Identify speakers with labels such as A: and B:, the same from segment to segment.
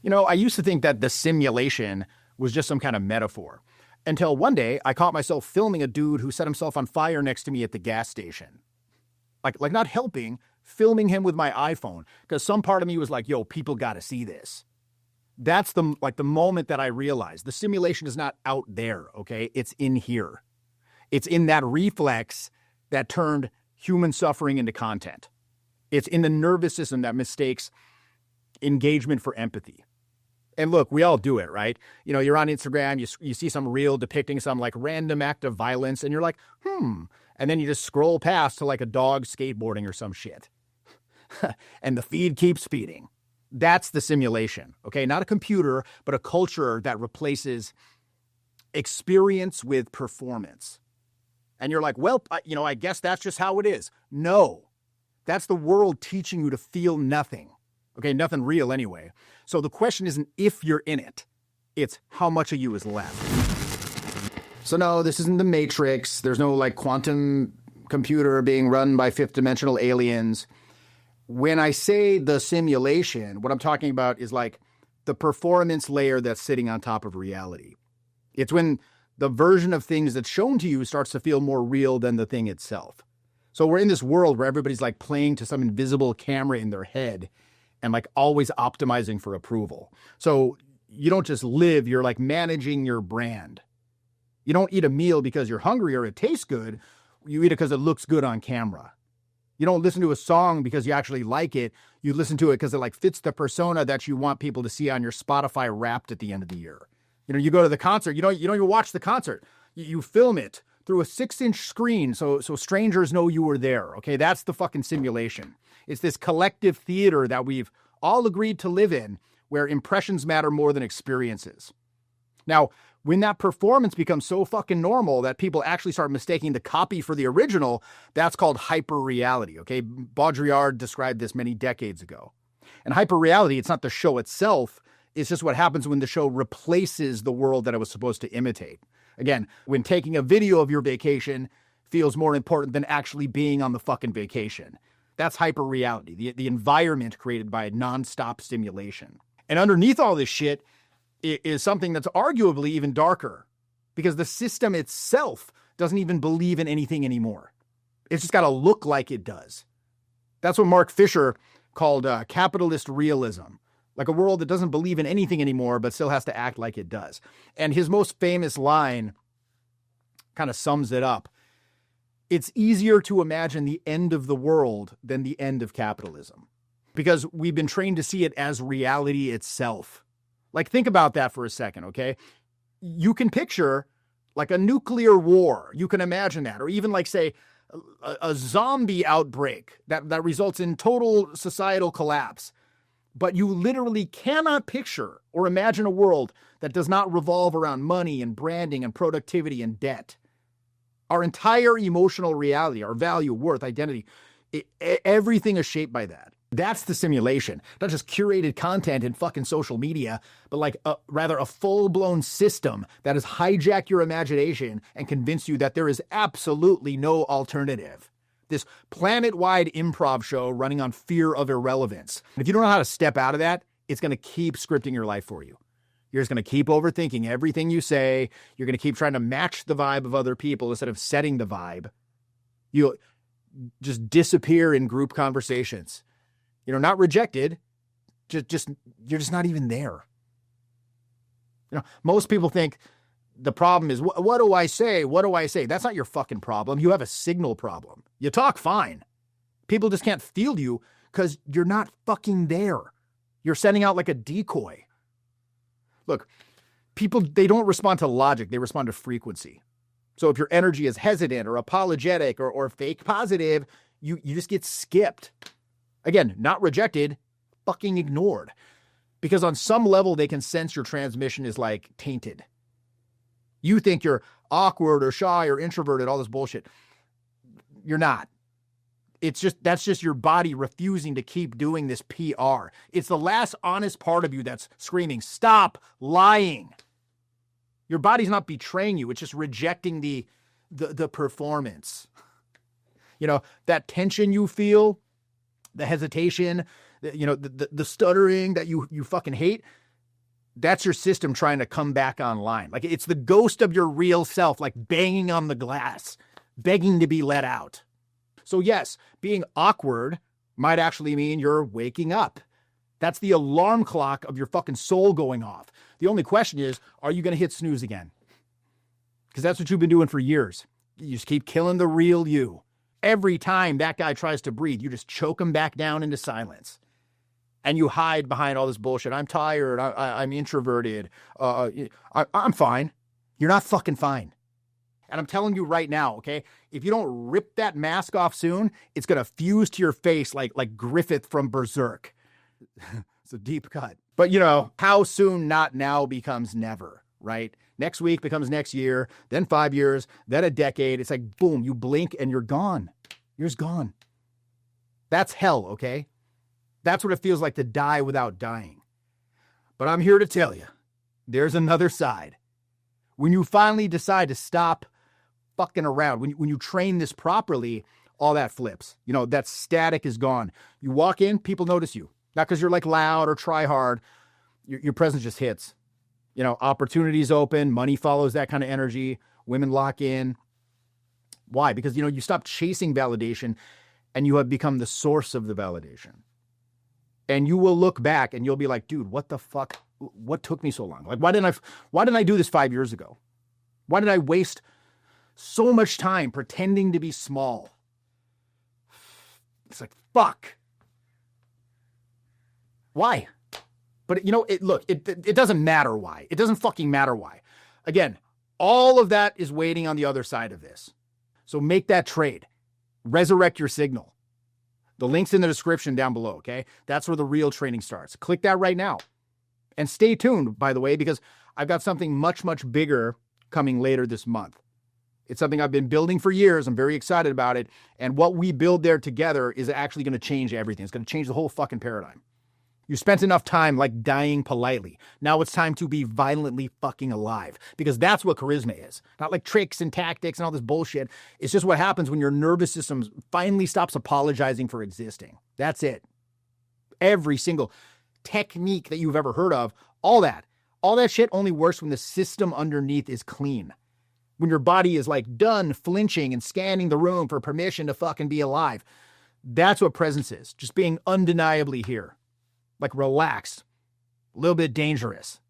A: I used to think that the simulation was just some kind of metaphor until one day I caught myself filming a dude who set himself on fire next to me at the gas station. Like not helping, filming him with my iPhone because some part of me was like, yo, people got to see this. That's the moment that I realized the simulation is not out there, okay? It's in here. It's in that reflex that turned human suffering into content. It's in the nervous system that mistakes engagement for empathy. And look, we all do it, right? You're on Instagram, you see some reel depicting some like random act of violence and you're like, And then you just scroll past to like a dog skateboarding or some shit. And the feed keeps feeding. That's the simulation, okay? Not a computer, but a culture that replaces experience with performance. And you're like, well, I guess that's just how it is. No, that's the world teaching you to feel nothing. Okay, nothing real anyway. So the question isn't if you're in it, it's how much of you is left. So no, this isn't the Matrix. There's no like quantum computer being run by fifth dimensional aliens. When I say the simulation, what I'm talking about is like the performance layer that's sitting on top of reality. It's when the version of things that's shown to you starts to feel more real than the thing itself. So we're in this world where everybody's like playing to some invisible camera in their head and like always optimizing for approval. So you don't just live, you're like managing your brand. You don't eat a meal because you're hungry or it tastes good. You eat it because it looks good on camera. You don't listen to a song because you actually like it. You listen to it because it like fits the persona that you want people to see on your Spotify Wrapped at the end of the year. You go to the concert, you don't even watch the concert. You film it through a 6-inch screen so strangers know you were there. Okay, that's the fucking simulation. It's this collective theater that we've all agreed to live in where impressions matter more than experiences. Now, when that performance becomes so fucking normal that people actually start mistaking the copy for the original, that's called hyperreality, okay? Baudrillard described this many decades ago. And hyperreality, it's not the show itself, it's just what happens when the show replaces the world that it was supposed to imitate. Again, when taking a video of your vacation feels more important than actually being on the fucking vacation. That's hyperreality, the environment created by nonstop stimulation. And underneath all this shit is something that's arguably even darker because the system itself doesn't even believe in anything anymore. It's just got to look like it does. That's what Mark Fisher called capitalist realism, like a world that doesn't believe in anything anymore but still has to act like it does. And his most famous line kind of sums it up. It's easier to imagine the end of the world than the end of capitalism because we've been trained to see it as reality itself. Like, think about that for a second, okay? You can picture like a nuclear war. You can imagine that. Or even like, say, a zombie outbreak that results in total societal collapse. But you literally cannot picture or imagine a world that does not revolve around money and branding and productivity and debt. Our entire emotional reality, our value, worth, identity, everything is shaped by that. That's the simulation, not just curated content in fucking social media, but like rather a full-blown system that has hijacked your imagination and convinced you that there is absolutely no alternative. This planet-wide improv show running on fear of irrelevance. And if you don't know how to step out of that, it's going to keep scripting your life for you. You're just going to keep overthinking everything you say. You're going to keep trying to match the vibe of other people instead of setting the vibe. You'll just disappear in group conversations. Not rejected, just you're just not even there. Most people think the problem is, what do I say? What do I say? That's not your fucking problem. You have a signal problem. You talk fine. People just can't feel you because you're not fucking there. You're sending out like a decoy. Look, people, they don't respond to logic. They respond to frequency. So if your energy is hesitant or apologetic or fake positive, you just get skipped. Again, not rejected, fucking ignored. Because on some level, they can sense your transmission is like tainted. You think you're awkward or shy or introverted, all this bullshit. You're not. That's just your body refusing to keep doing this PR. It's the last honest part of you that's screaming, stop lying. Your body's not betraying you. It's just rejecting the performance. That tension you feel, the hesitation, the stuttering that you fucking hate, That's your system trying to come back online. Like it's the ghost of your real self, like banging on the glass, begging to be let out. So yes, being awkward might actually mean you're waking up. That's the alarm clock of your fucking soul going off. The only question is, are you going to hit snooze again? Because that's what you've been doing for years. You just keep killing the real you. Every time that guy tries to breathe, you just choke him back down into silence. And you hide behind all this bullshit. I'm tired. I'm introverted. I'm fine. You're not fucking fine. And I'm telling you right now, okay, if you don't rip that mask off soon, it's going to fuse to your face like Griffith from Berserk. It's a deep cut. But, you know, how soon not now becomes never, right? Next week becomes next year, then 5 years, then a decade. It's like, boom, you blink and you're gone. You're just gone. That's hell, okay? That's what it feels like to die without dying. But I'm here to tell you, there's another side. When you finally decide to stop fucking around, when you train this properly, all that flips. You know, that static is gone. You walk in, people notice you. Not because you're like loud or try hard. Your presence just hits. You know, opportunities open, money follows that kind of energy. Women lock in. Why? Because, you know, you stop chasing validation and you have become the source of the validation. And you will look back and you'll be like, dude, what the fuck? What took me so long? Like, why didn't I do this 5 years ago? Why did I waste so much time pretending to be small? It's like, fuck. Why? But, you know, it doesn't matter why. It doesn't fucking matter why. Again, all of that is waiting on the other side of this. So make that trade. Resurrect your signal. The link's in the description down below, okay? That's where the real training starts. Click that right now. And stay tuned, by the way, because I've got something much, much bigger coming later this month. It's something I've been building for years. I'm very excited about it. And what we build there together is actually going to change everything. It's going to change the whole fucking paradigm. You spent enough time like dying politely. Now it's time to be violently fucking alive, because that's what charisma is. Not like tricks and tactics and all this bullshit. It's just what happens when your nervous system finally stops apologizing for existing. That's it. Every single technique that you've ever heard of, all that shit only works when the system underneath is clean. When your body is like done flinching and scanning the room for permission to fucking be alive. That's what presence is. Just being undeniably here. Like relaxed, a little bit dangerous.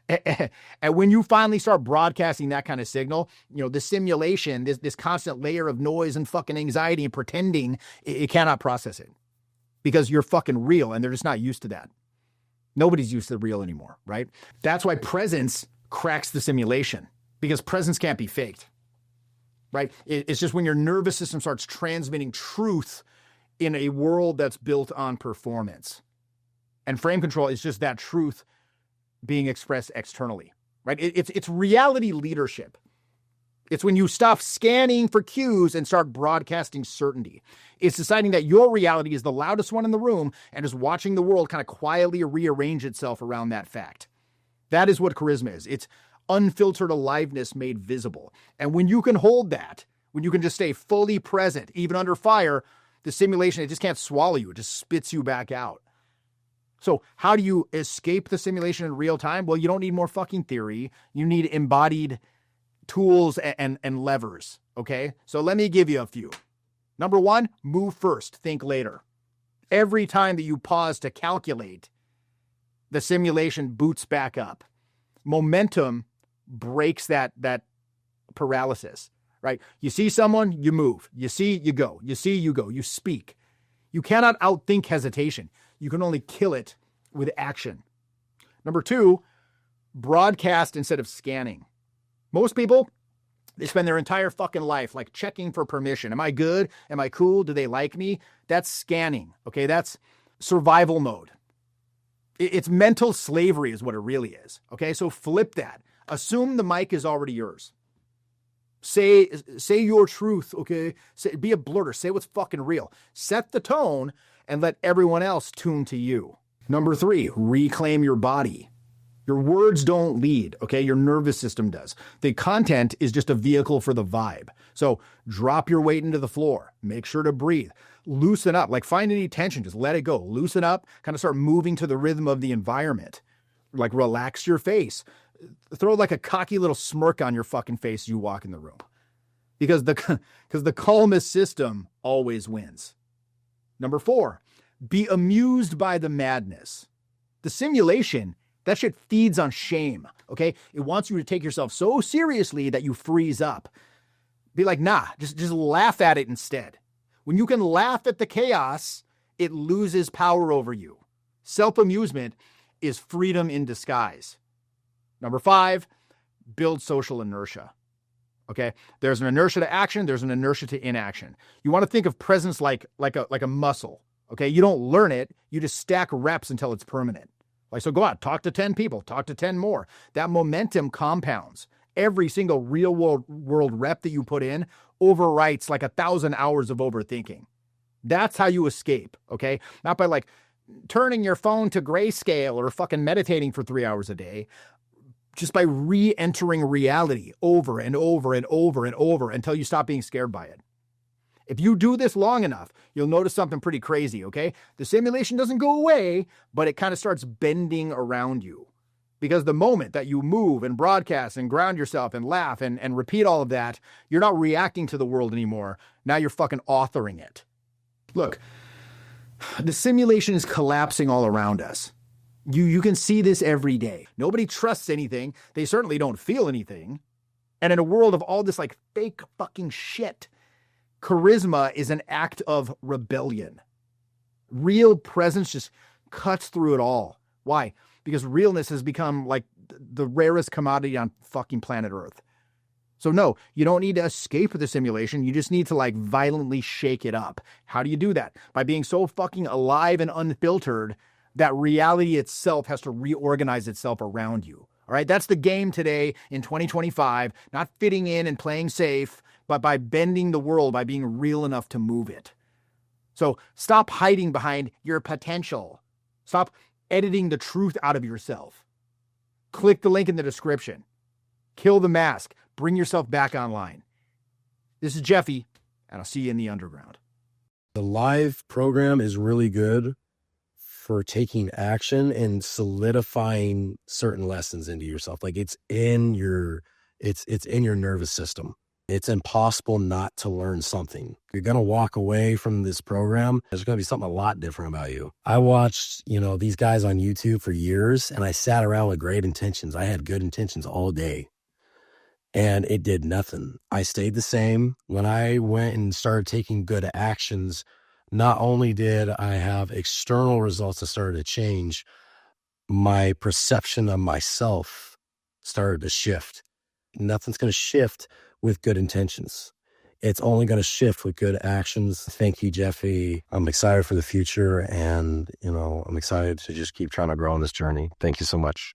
A: And when you finally start broadcasting that kind of signal, you know, the simulation, this constant layer of noise and fucking anxiety and pretending, it cannot process it. Because you're fucking real and they're just not used to that. Nobody's used to the real anymore, right? That's why presence cracks the simulation. Because presence can't be faked, right? It's just when your nervous system starts transmitting truth in a world that's built on performance. And frame control is just that truth being expressed externally, right? It's reality leadership. It's when you stop scanning for cues and start broadcasting certainty. It's deciding that your reality is the loudest one in the room and is watching the world kind of quietly rearrange itself around that fact. That is what charisma is. It's unfiltered aliveness made visible. And when you can hold that, when you can just stay fully present, even under fire, the simulation, it just can't swallow you. It just spits you back out. So how do you escape the simulation in real time? Well, you don't need more fucking theory. You need embodied tools and levers, okay? So let me give you a few. Number one, move first, think later. Every time that you pause to calculate, the simulation boots back up. Momentum breaks that paralysis, right? You see someone, you move. You see, you go. You see, you go. You speak. You cannot outthink hesitation. You can only kill it with action. Number two, broadcast instead of scanning. Most people, they spend their entire fucking life like checking for permission. Am I good? Am I cool? Do they like me? That's scanning, okay? That's survival mode. It's mental slavery is what it really is, okay? So flip that. Assume the mic is already yours. Say your truth, okay? Be a blurter. Say what's fucking real. Set the tone and let everyone else tune to you. Number three, reclaim your body. Your words don't lead, okay? Your nervous system does. The content is just a vehicle for the vibe. So drop your weight into the floor. Make sure to breathe. Loosen up. Like find any tension, just let it go. Loosen up, kind of start moving to the rhythm of the environment. Like relax your face. Throw like a cocky little smirk on your fucking face as you walk in the room. Because the calmest system always wins. Number 4, be amused by the madness. The simulation, that shit feeds on shame, okay? It wants you to take yourself so seriously that you freeze up. Be like, nah, just laugh at it instead. When you can laugh at the chaos, it loses power over you. Self-amusement is freedom in disguise. Number 5, build social inertia. Okay, there's an inertia to action. There's an inertia to inaction. You want to think of presence like a muscle. Okay, you don't learn it. You just stack reps until it's permanent. Like, so go out, talk to 10 people, talk to 10 more. That momentum compounds. Every single real world rep that you put in overwrites like 1,000 hours of overthinking. That's how you escape. Okay, not by like turning your phone to grayscale or fucking meditating for 3 hours a day. Just by re-entering reality over and over and over and over until you stop being scared by it. If you do this long enough, you'll notice something pretty crazy, okay? The simulation doesn't go away, but it kind of starts bending around you. Because the moment that you move and broadcast and ground yourself and laugh and repeat all of that, you're not reacting to the world anymore. Now you're fucking authoring it. Look, the simulation is collapsing all around us. You can see this every day. Nobody trusts anything. They certainly don't feel anything. And in a world of all this like fake fucking shit, charisma is an act of rebellion. Real presence just cuts through it all. Why? Because realness has become like the rarest commodity on fucking planet Earth. So no, you don't need to escape the simulation. You just need to like violently shake it up. How do you do that? By being so fucking alive and unfiltered that reality itself has to reorganize itself around you. All right, that's the game today in 2025, not fitting in and playing safe, but by bending the world, by being real enough to move it. So stop hiding behind your potential. Stop editing the truth out of yourself. Click the link in the description. Kill the mask. Bring yourself back online. This is Jeffy, and I'll see you in the underground.
B: The live program is really good for taking action and solidifying certain lessons into yourself. Like it's in your nervous system. It's impossible not to learn something. You're going to walk away from this program. There's going to be something a lot different about you. I watched, these guys on YouTube for years, and I sat around with great intentions. I had good intentions all day, and it did nothing. I stayed the same. When I went and started taking good actions, not only did I have external results that started to change, my perception of myself started to shift. Nothing's going to shift with good intentions. It's only going to shift with good actions. Thank you, Jeffy. I'm excited for the future, and, I'm excited to just keep trying to grow on this journey. Thank you so much.